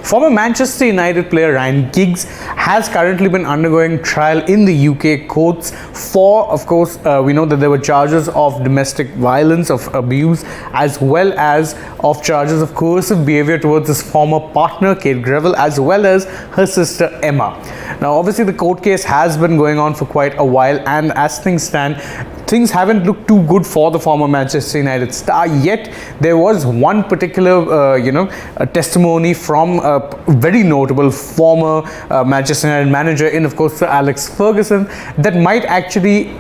Former Manchester United player Ryan Giggs has currently been undergoing trial in the UK courts for, of course, we know that there were charges of domestic violence, of abuse, as well as of charges of coercive behaviour towards his former partner Kate Greville, as well as her sister Emma. Now, obviously, the court case has been going on for quite a while, and as things stand, things haven't looked too good for the former Manchester United star. Yet there was one particular, a testimony from a very notable former Manchester United manager, in of course Sir Alex Ferguson, that might actually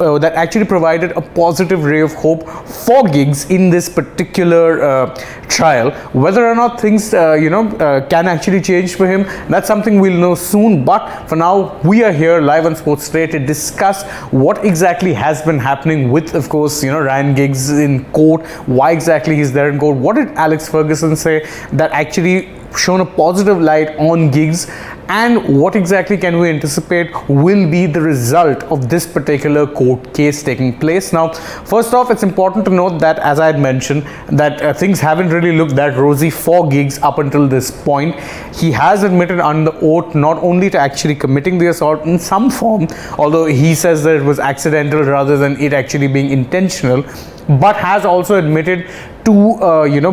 provided a positive ray of hope for Giggs in this particular trial. Whether or not things can actually change for him, that's something we'll know soon. But for now, we are here live on Sports Today to discuss what exactly has been happening with, of course, Ryan Giggs in court. Why exactly he's there in court? What did Alex Ferguson say that actually shone a positive light on Giggs, and what exactly can we anticipate will be the result of this particular court case taking place? Now, first off, it's important to note that, as I had mentioned, that things haven't really looked that rosy for Giggs up until this point. He has admitted under oath not only to actually committing the assault in some form, although he says that it was accidental rather than it actually being intentional, but has also admitted to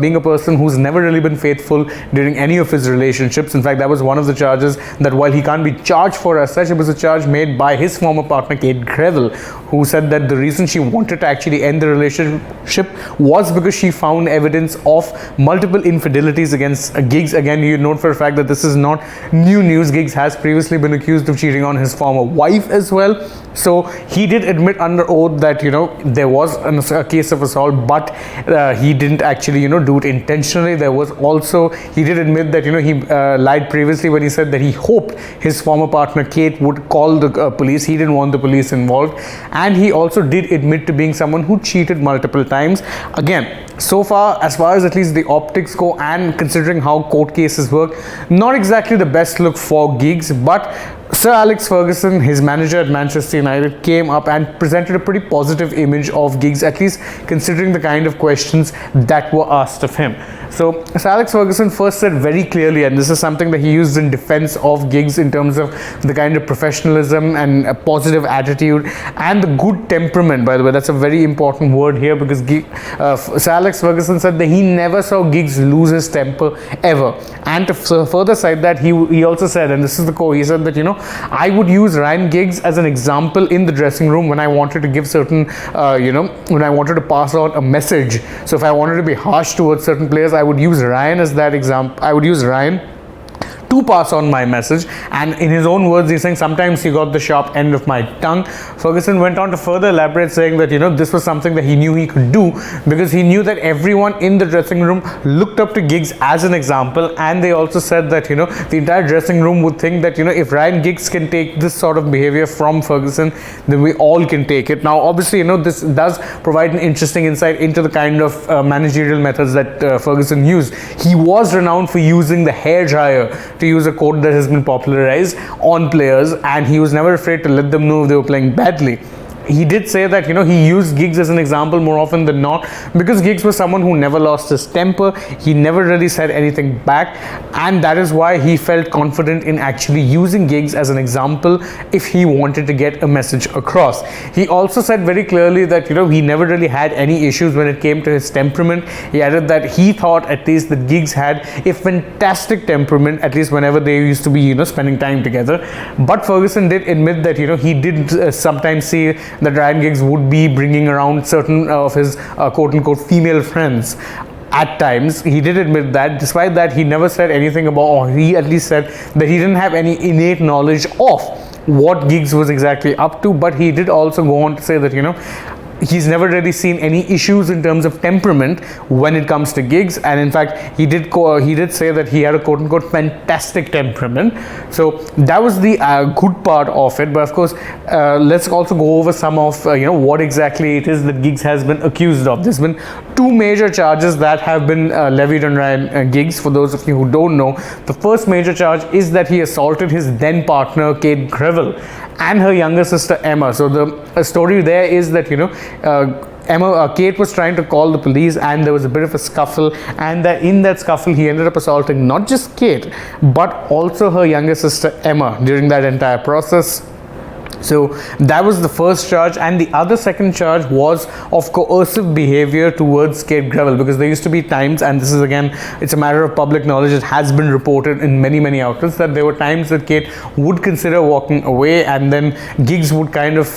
being a person who's never really been faithful during any of his relationships. In fact, that was one of the charges that, while he can't be charged for as such, it was a charge made by his former partner Kate Greville, who said that the reason she wanted to actually end the relationship was because she found evidence of multiple infidelities against Giggs. Again, you note for a fact that this is not new news. Giggs has previously been accused of cheating on his former wife as well. So he did admit under oath that there was a case of assault, but he didn't actually do it intentionally. There was also, he did admit that he lied previously when he said that he hoped his former partner Kate would call the police. He didn't want the police involved, and he also did admit to being someone who cheated multiple times. Again, so far as at least the optics go, and considering how court cases work, not exactly the best look for Giggs. But Sir Alex Ferguson, his manager at Manchester United, came up and presented a pretty positive image of Giggs, at least considering the kind of questions that were asked of him. So Sir Alex Ferguson first said very clearly, and this is something that he used in defense of Giggs in terms of the kind of professionalism and a positive attitude and the good temperament. By the way, that's a very important word here, because Sir Alex Ferguson said that he never saw Giggs lose his temper ever. And to further cite that, he also said, and this is the core, he said that I would use Ryan Giggs as an example in the dressing room when I wanted to give certain when I wanted to pass on a message. So if I wanted to be harsh towards certain players, I would use Ryan as that example. I would use Ryan to pass on my message. And in his own words, he's saying sometimes he got the sharp end of my tongue. Ferguson went on to further elaborate, saying that this was something that he knew he could do, because he knew that everyone in the dressing room looked up to Giggs as an example. And they also said that the entire dressing room would think that if Ryan Giggs can take this sort of behavior from Ferguson, then we all can take it. Now, obviously, this does provide an interesting insight into the kind of managerial methods that Ferguson used. He was renowned for using the hairdryer, to use a quote that has been popularized, on players, and he was never afraid to let them know if they were playing badly. He did say that he used Giggs as an example more often than not, because Giggs was someone who never lost his temper. He never really said anything back, and that is why he felt confident in actually using Giggs as an example if he wanted to get a message across. He also said very clearly that he never really had any issues when it came to his temperament. He added that he thought at least that Giggs had a fantastic temperament, at least whenever they used to be spending time together. But Ferguson did admit that he did sometimes see that Ryan Giggs would be bringing around certain of his quote-unquote female friends at times. He did admit that. Despite that, he never said anything about, or he at least said that he didn't have any innate knowledge of what Giggs was exactly up to. But he did also go on to say that he's never really seen any issues in terms of temperament when it comes to Giggs, and in fact he did say that he had a quote-unquote fantastic temperament. So that was the good part of it. But of course, let's also go over some of what exactly it is that Giggs has been accused of. There's been two major charges that have been levied on Ryan Giggs. For those of you who don't know, the first major charge is that he assaulted his then partner Kate Greville and her younger sister Emma. So the story there is that Kate was trying to call the police, and there was a bit of a scuffle, and in that scuffle he ended up assaulting not just Kate but also her younger sister Emma during that entire process. So that was the first charge, and the other second charge was of coercive behavior towards Kate Greville, because there used to be times, and this is again, it's a matter of public knowledge, it has been reported in many outlets, that there were times that Kate would consider walking away, and then Giggs would kind of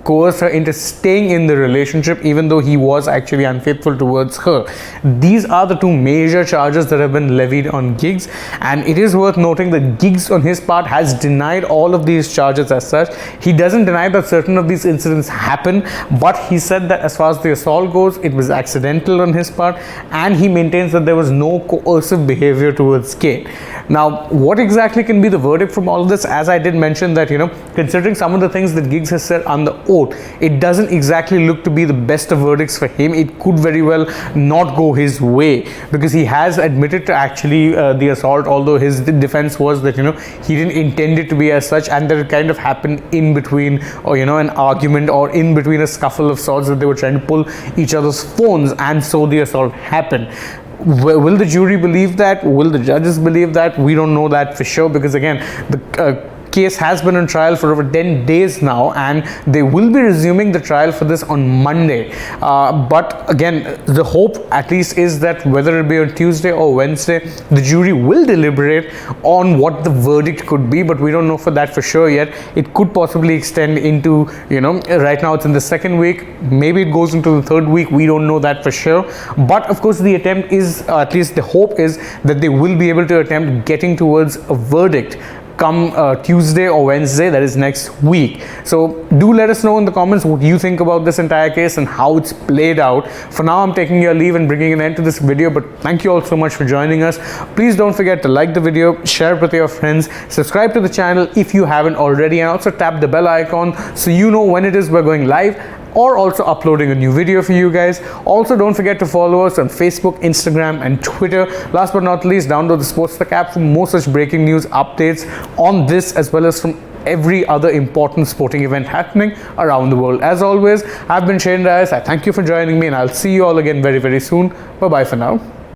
coerce her into staying in the relationship even though he was actually unfaithful towards her. These are the two major charges that have been levied on Giggs, and it is worth noting that Giggs on his part has denied all of these charges as such. He doesn't deny that certain of these incidents happen, but he said that as far as the assault goes, it was accidental on his part, and he maintains that there was no coercive behavior towards Kate. Now, what exactly can be the verdict from all of this? As I did mention that, considering some of the things that Giggs has said on the oath, it doesn't exactly look to be the best of verdicts for him. It could very well not go his way, because he has admitted to actually the assault, although his defense was that, he didn't intend it to be as such, and that it kind of happened in between, or, an argument, or in between a scuffle of sorts, that they were trying to pull each other's phones, and so the assault happened. Will the jury believe that? Will the judges believe that? We don't know that for sure, because again, the case has been on trial for over 10 days now, and they will be resuming the trial for this on Monday. But again, the hope at least is that whether it be on Tuesday or Wednesday, the jury will deliberate on what the verdict could be, but we don't know for that for sure yet. It could possibly extend into, right now it's in the second week, maybe it goes into the third week, we don't know that for sure. But of course the attempt is, at least the hope is, that they will be able to attempt getting towards a verdict come Tuesday or Wednesday, that is next week. So do let us know in the comments what you think about this entire case and how it's played out. For now, I'm taking your leave and bringing an end to this video, but thank you all so much for joining us. Please don't forget to like the video, share it with your friends, subscribe to the channel if you haven't already, and also tap the bell icon so you know when it is we're going live or also uploading a new video for you guys. Also, don't forget to follow us on Facebook, Instagram and Twitter. Last but not least, download the AajTak app for more such breaking news updates on this, as well as from every other important sporting event happening around the world. As always, I've been Shane Reyes. I thank you for joining me, and I'll see you all again very soon. Bye bye for now.